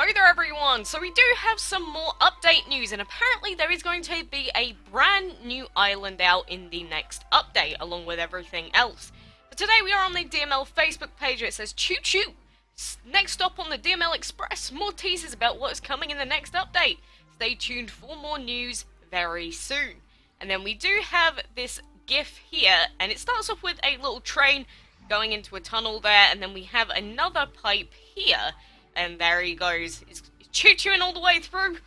Hello there everyone! So we do have some more update news, and apparently there is going to be a brand new island out in the next update, along with everything else. So today we are on the DML Facebook page where it says choo choo! Next stop on the DML Express, more teasers about what is coming in the next update. Stay tuned for more news very soon. And then we do have this GIF here, and it starts off with a little train going into a tunnel there, and then we have another pipe here. And there he goes. He's choo-chooing all the way through.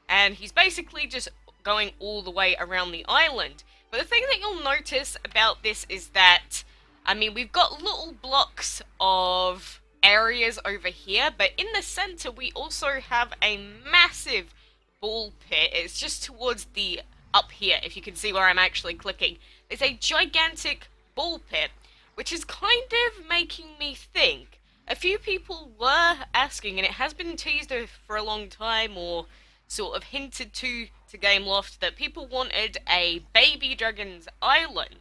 And he's basically just going all the way around the island. But the thing that you'll notice about this is that, I mean, we've got little blocks of areas over here. But in the center, we also have a massive ball pit. It's just towards the up here, if you can see where I'm actually clicking. It's a gigantic ball pit, which is kind of making me think. A few people were asking, and it has been teased for a long time, or sort of hinted to Gameloft, that people wanted a Baby Dragon's Island.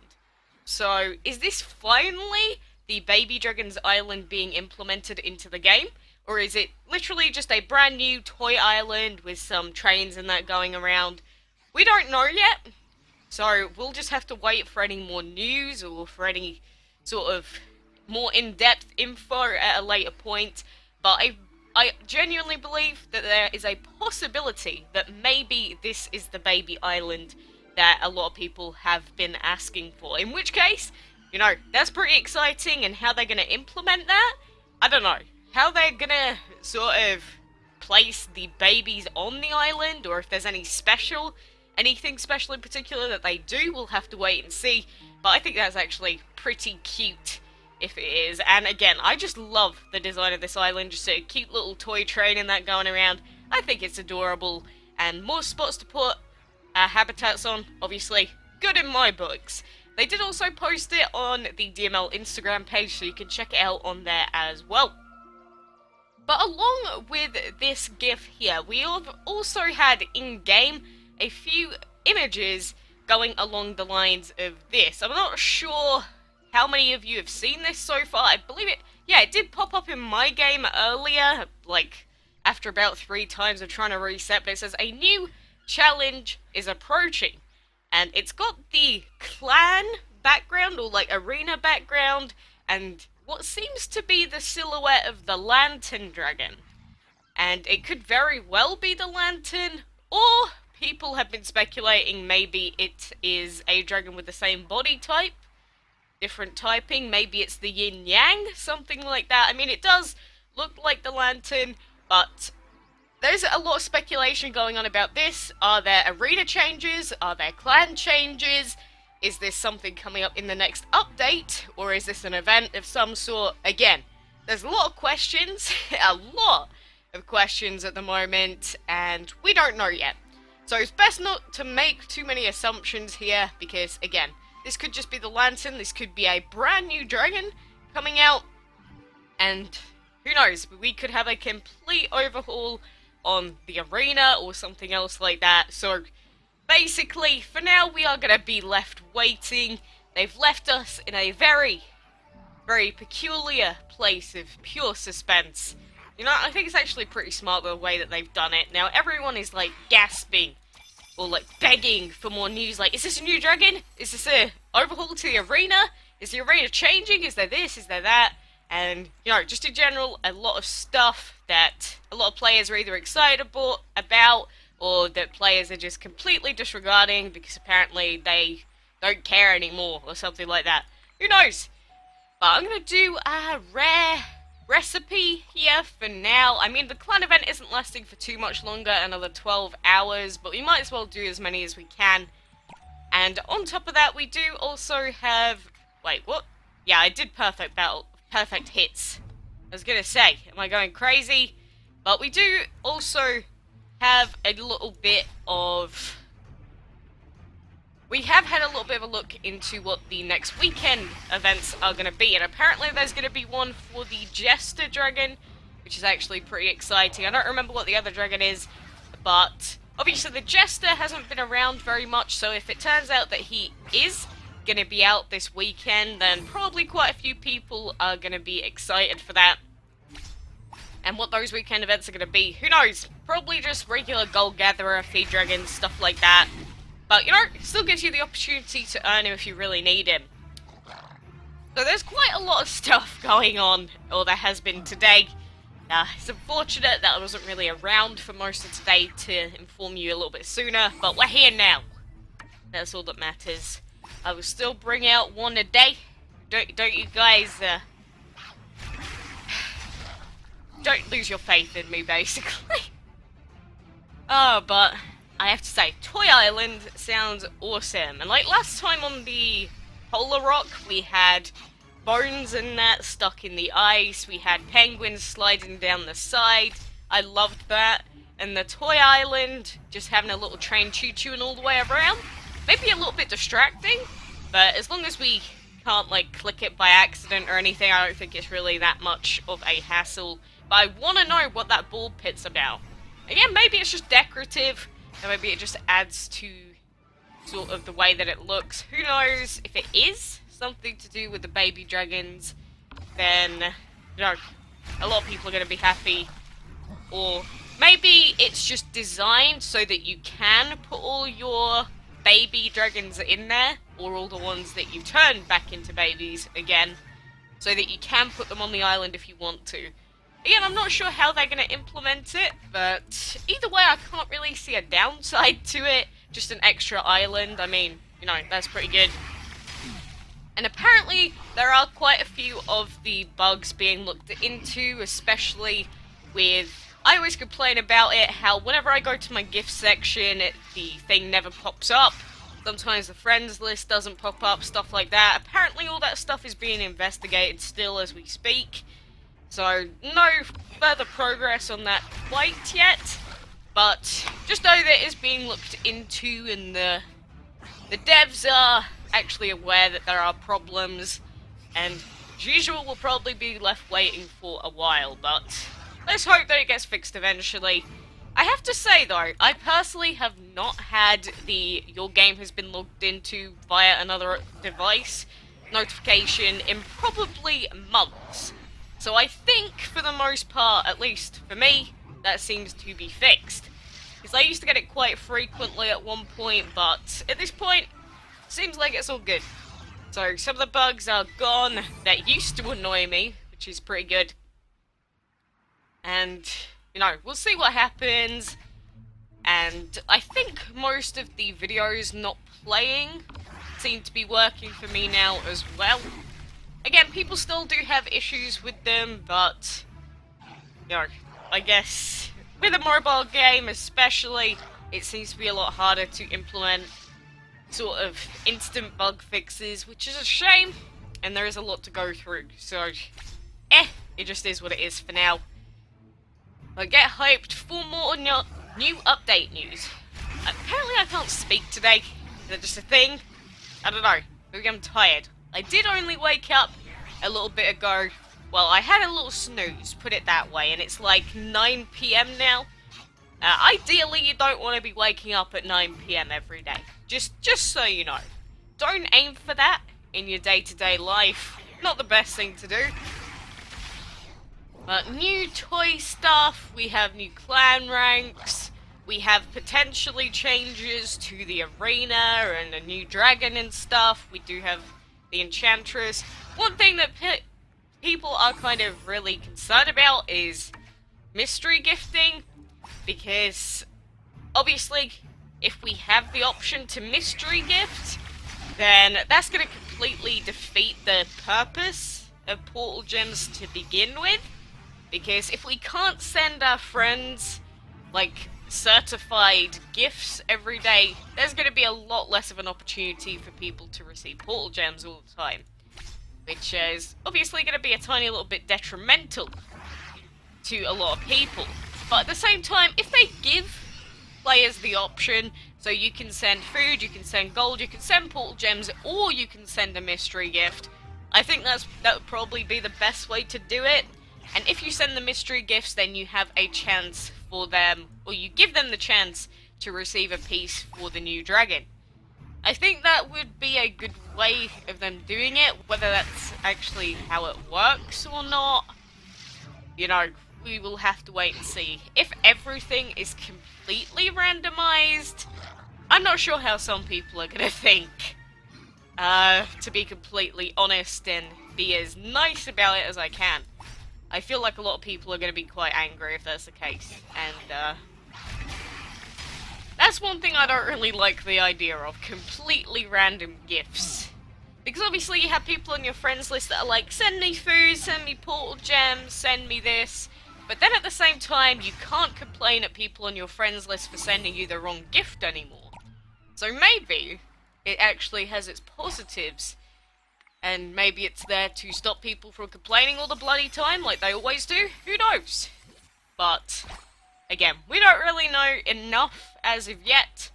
So, is this finally the Baby Dragon's Island being implemented into the game? Or is it literally just a brand new toy island with some trains and that going around? We don't know yet. So, we'll just have to wait for any more news, or for any sort of more in-depth info at a later point, but I genuinely believe that there is a possibility that maybe this is the baby island that a lot of people have been asking for. In which case, you know, that's pretty exciting, and how they're going to implement that, I don't know. How they're going to sort of place the babies on the island, or if there's anything special in particular that they do, we'll have to wait and see, but I think that's actually pretty cute if it is. And again, I just love the design of this island, just a cute little toy train and that going around. I think it's adorable, and more spots to put habitats on, obviously, good in my books. They did also post it on the DML Instagram page, so you can check it out on there as well. But along with this GIF here, we have also had in-game a few images going along the lines of this. I'm not sure how many of you have seen this so far. I believe it did pop up in my game earlier, like after about 3 times of trying to reset, but it says a new challenge is approaching, and it's got the clan background, or like arena background, and what seems to be the silhouette of the lantern dragon. And it could very well be the lantern, or people have been speculating maybe it is a dragon with the same body type, different typing, maybe it's the Yin Yang, something like that. I mean, it does look like the lantern, but there's a lot of speculation going on about this. Are there arena changes? Are there clan changes? Is this something coming up in the next update? Or is this an event of some sort? Again, there's a lot of questions, a lot of questions at the moment, and we don't know yet. So it's best not to make too many assumptions here, because again, this could just be the lantern, this could be a brand new dragon coming out, and who knows, we could have a complete overhaul on the arena or something else like that. So basically, for now, we are going to be left waiting. They've left us in a very, very peculiar place of pure suspense. You know, I think it's actually pretty smart the way that they've done it. Now, everyone is like gasping, or like begging for more news, like, is this a new dragon? Is this a overhaul to the arena? Is the arena changing? Is there this? Is there that? And, you know, just in general, a lot of stuff that a lot of players are either excited about, or that players are just completely disregarding because apparently they don't care anymore, or something like that. Who knows? But I'm going to do a rare recipe here for now. I mean, the clan event isn't lasting for too much longer, another 12 hours, but we might as well do as many as we can. And on top of that, we do also have, wait, what? Yeah, I did perfect hits. I was gonna say, am I going crazy? But we do also have a little bit of, we have had a little bit of a look into what the next weekend events are going to be, and apparently there's going to be one for the Jester dragon, which is actually pretty exciting. I don't remember what the other dragon is, but obviously the Jester hasn't been around very much, so if it turns out that he is going to be out this weekend, then probably quite a few people are going to be excited for that. And what those weekend events are going to be, who knows? Probably just regular gold gatherer, feed dragons, stuff like that. But, you know, it still gives you the opportunity to earn him if you really need him. So there's quite a lot of stuff going on, or there has been today. It's unfortunate that I wasn't really around for most of today to inform you a little bit sooner, but we're here now. That's all that matters. I will still bring out one a day. Don't you guys, don't lose your faith in me, basically. Oh, but I have to say, Toy Island sounds awesome. And like last time on the Polar Rock, we had bones and that stuck in the ice. We had penguins sliding down the side. I loved that. And the Toy Island, just having a little train choo-chooing all the way around. Maybe a little bit distracting, but as long as we can't, like, click it by accident or anything, I don't think it's really that much of a hassle. But I want to know what that ball pit's about. Again, maybe it's just decorative, and maybe it just adds to sort of the way that it looks. Who knows? If it is something to do with the baby dragons, then, you know, a lot of people are going to be happy. Or maybe it's just designed so that you can put all your baby dragons in there, or all the ones that you've turned back into babies again, so that you can put them on the island if you want to. Again, I'm not sure how they're going to implement it, but either way, I can't really see a downside to it. Just an extra island, I mean, you know, that's pretty good. And apparently, there are quite a few of the bugs being looked into, especially with... I always complain about it, how whenever I go to my gift section, the thing never pops up. Sometimes the friends list doesn't pop up, stuff like that. Apparently all that stuff is being investigated still as we speak. So, no further progress on that quite yet. But, just know that it's being looked into, and the devs are actually aware that there are problems. And, as usual, we'll probably be left waiting for a while, but... let's hope that it gets fixed eventually. I have to say though, I personally have not had the "your game has been logged into via another device" notification in probably months. So I think, for the most part, at least for me, that seems to be fixed. Because I used to get it quite frequently at one point, but at this point, seems like it's all good. So some of the bugs are gone that used to annoy me, which is pretty good. And, you know, we'll see what happens. And I think most of the videos not playing seem to be working for me now as well. Again, people still do have issues with them, but, you know, I guess with a mobile game especially, it seems to be a lot harder to implement sort of instant bug fixes, which is a shame, and there is a lot to go through. So, it just is what it is for now. But get hyped for more new update news. Apparently I can't speak today. Is that just a thing? I don't know. Maybe I'm tired. I did only wake up a little bit ago. Well, I had a little snooze, put it that way, and it's like 9 PM now. Ideally, you don't want to be waking up at 9 PM every day. Just so you know. Don't aim for that in your day-to-day life. Not the best thing to do. But new toy stuff, we have new clan ranks, we have potentially changes to the arena and a new dragon and stuff. We do have the Enchantress. One thing that people are kind of really concerned about is mystery gifting, because obviously if we have the option to mystery gift, then that's going to completely defeat the purpose of portal gems to begin with. Because if we can't send our friends, like, certified gifts every day, there's going to be a lot less of an opportunity for people to receive portal gems all the time. Which is obviously going to be a tiny little bit detrimental to a lot of people. But at the same time, if they give players the option, so you can send food, you can send gold, you can send portal gems, or you can send a mystery gift, I think that would probably be the best way to do it. And if you send the mystery gifts, then you have a chance for them, or you give them the chance to receive a piece for the new dragon. I think that would be a good way of them doing it, whether that's actually how it works or not. You know, we will have to wait and see. If everything is completely randomized, I'm not sure how some people are gonna think. To be completely honest and be as nice about it as I can. I feel like a lot of people are gonna be quite angry if that's the case, and that's one thing I don't really like the idea of, completely random gifts. Because obviously you have people on your friends list that are like, send me food, send me portal gems, send me this. But then at the same time, you can't complain at people on your friends list for sending you the wrong gift anymore. So maybe it actually has its positives, and maybe it's there to stop people from complaining all the bloody time like they always do. Who knows? But again, we don't really know enough as of yet.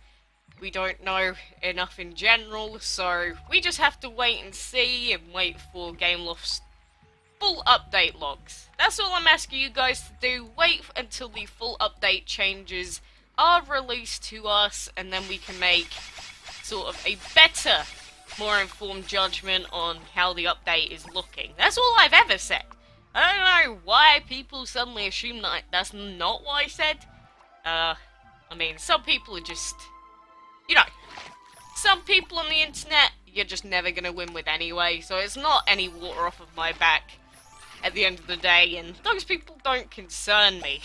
We don't know enough in general, so we just have to wait and see and wait for Gameloft's full update logs. That's all I'm asking you guys to do. Wait until the full update changes are released to us, and then we can make sort of a better, more informed judgment on how the update is looking. That's all I've ever said. I don't know why people suddenly assume that that's not what I said. I mean, some people are just, you know, some people on the internet you're just never gonna win with anyway, so it's not any water off of my back at the end of the day, and those people don't concern me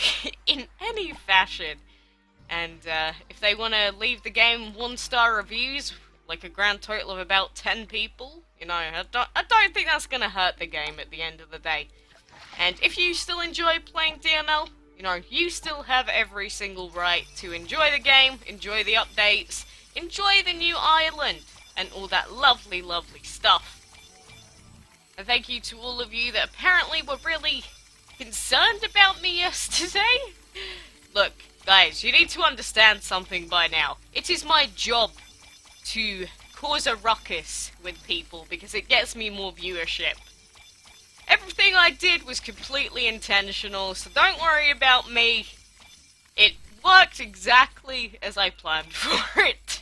in any fashion. And if they want to leave the game 1-star reviews, like a grand total of about 10 people, you know, I don't think that's gonna hurt the game at the end of the day. And if you still enjoy playing DML, you know, you still have every single right to enjoy the game, enjoy the updates, enjoy the new island, and all that lovely, lovely stuff. And thank you to all of you that apparently were really concerned about me yesterday. Look, guys, you need to understand something by now. It is my job to cause a ruckus with people because it gets me more viewership. Everything I did was completely intentional, so don't worry about me. It worked exactly as I planned for it.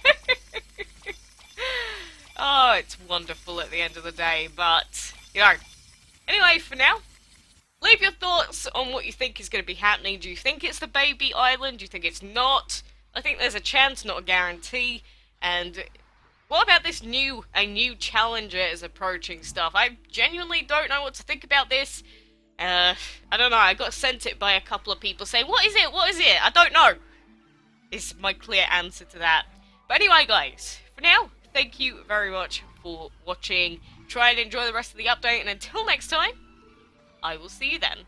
Oh, it's wonderful at the end of the day, but, you know. Anyway, for now, leave your thoughts on what you think is going to be happening. Do you think it's the baby island? Do you think it's not? I think there's a chance, not a guarantee. And what about this a new challenger is approaching stuff? I genuinely don't know what to think about this. I don't know, I got sent it by a couple of people saying, what is it? What is it? I don't know. Is my clear answer to that. But anyway, guys, for now, thank you very much for watching. Try and enjoy the rest of the update, and until next time, I will see you then.